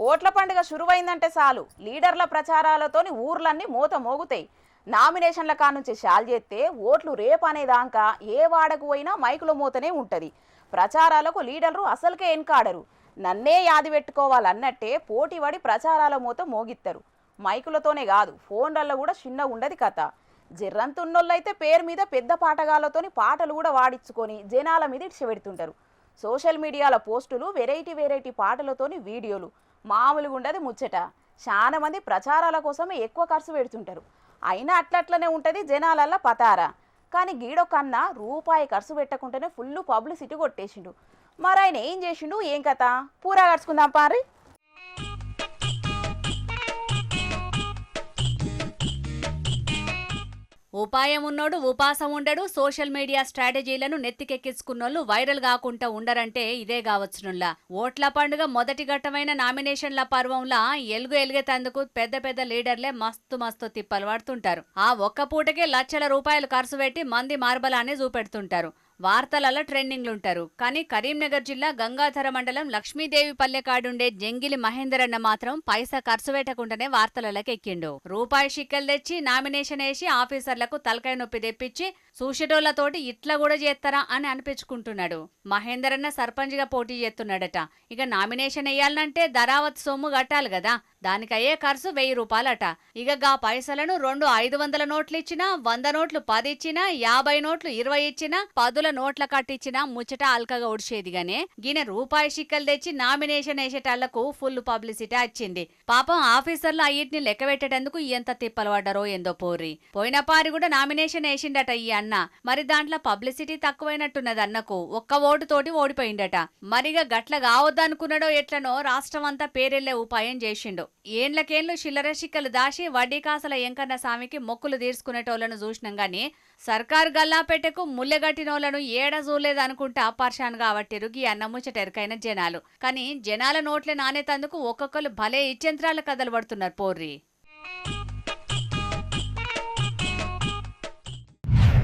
ఓట్ల పండుగ శురువైందంటే చాలు లీడర్ల ప్రచారాలతోని ఊర్లన్నీ మోత మోగుతాయి. నామినేషన్ల కానుంచి షాల్ చేస్తే ఓట్లు రేపనేదాకా ఏ వాడకు పోయినా మైకుల మోతనే ఉంటది. ప్రచారాలకు లీడర్లు అసలుకే ఎన్కాడరు. నన్నే యాది పెట్టుకోవాలన్నట్టే పోటీపడి ప్రచారాల మోత మోగిస్తారు. మైకులతోనే కాదు ఫోన్లలో కూడా చిన్న ఉండదు కథ. జర్రంతున్నోళ్ళైతే పేరు మీద పెద్ద పాటగాళ్ళతోని పాటలు కూడా వాడించుకొని జనాల మీద ఇడిచిపెడుతుంటారు. సోషల్ మీడియాలో పోస్టులు వెరైటీ పాటలతోని వీడియోలు మామూలుగా ఉండదు ముచ్చట. చాలా మంది ప్రచారాల కోసమే ఎక్కువ ఖర్చు పెడుతుంటారు. అయినా అట్లట్లనే ఉంటుంది జనాలల్లా పతారా. కానీ గీడొకన్నా రూపాయి ఖర్చు పెట్టకుండానే ఫుల్ పబ్లిసిటీ కొట్టేసిండు. మరి ఆయన ఏం చేసిండు ఏం కథ పూరా కడుచుకుందాం పారి. ఉపాయం ఉన్నోడు ఉపాసం ఉండడు. సోషల్ మీడియా స్ట్రాటజీలను నెత్తికెక్కించుకున్నోళ్ళు వైరల్ కాకుండా ఉండరంటే ఇదే కావచ్చునుల్లా. ఓట్ల పండుగ మొదటి ఘట్టమైన నామినేషన్ల పర్వంలా ఎలుగెతందుకు పెద్ద పెద్ద లీడర్లే మస్తు తిప్పలు పడుతుంటారు. ఆ ఒక్క పూటకే లక్షల రూపాయలు ఖర్చు పెట్టి మంది మార్బలాన్ని చూపెడుతుంటారు. వార్తలలో ట్రెండింగ్లుంటారు. కానీ కరీంనగర్ జిల్లా గంగాధర మండలం లక్ష్మీదేవి పల్లె కాడుండే జంగిలి మహేందర్ అన్న మాత్రం పైసా ఖర్చు పెట్టకుండానే వార్తలలోకి ఎక్కిండు. రూపాయి షిక్కలు తెచ్చి నామినేషన్ వేసి ఆఫీసర్లకు తలకాయ నొప్పి తెప్పించి సూషటోళ్లతోటి ఇట్లా కూడా చేస్తారా అని అనిపించుకుంటున్నాడు. మహేందర్ అన్న సర్పంచ్ గా పోటీ చేస్తున్నాడట. ఇక నామినేషన్ వేయాలంటే ధరావత్ సొమ్ము కట్టాలి కదా. దానికయ్యే ఖర్చు 1000 రూపాయలట. ఇక గా పైసలను 2 500 నోట్లు ఇచ్చినా, 100 నోట్లు 10 ఇచ్చినా, 50 నోట్లు 20 ఇచ్చినా, 10 నోట్ల కట్టించినా ముచ్చట అల్కగా ఒడిచేదిగానే గిన రూపాయి షిక్కలు తెచ్చి నామినేషన్ వేసేటాళ్లకు ఫుల్ పబ్లిసిటీ వచ్చింది. పాపం ఆఫీసర్లు అయ్యిటిని లెక్క పెట్టేటందుకు ఎంత తిప్పలు పడ్డారో ఏందో పోర్రి. పోయిన పారి కూడా నామినేషన్ వేసిండట ఈ అన్న. మరి దాంట్లో పబ్లిసిటీ తక్కువైనట్టున్నది అన్నకు. ఒక్క ఓటుతోటి ఓడిపోయిండట. మరిగా గట్ల కావద్దనుకున్నాడో ఎట్లనో రాష్ట్రం అంతా పేరెళ్లే ఉపాయం చేసిండు. ఏండ్లకేండ్లు చిల్లర షిక్కలు దాచి వడ్డీ కాసల ఎంకన్న స్వామికి మొక్కులు తీర్చుకునేటోళ్లను చూసినాం గాని సర్కారు గల్లాపెట్టెకు ముల్లెగట్టినోళ్లను ఏడ చూడలేదనుకుంటా పర్షాన్ కాబట్టిరు గీ అన్న ముచ్చటెరకైన జనాలు. కానీ జనాల నోట్లే నానేతందుకు ఒక్కొక్కరు భలే ఇచ్చెంత్రాల కథలు పడుతున్నారు పోర్రి.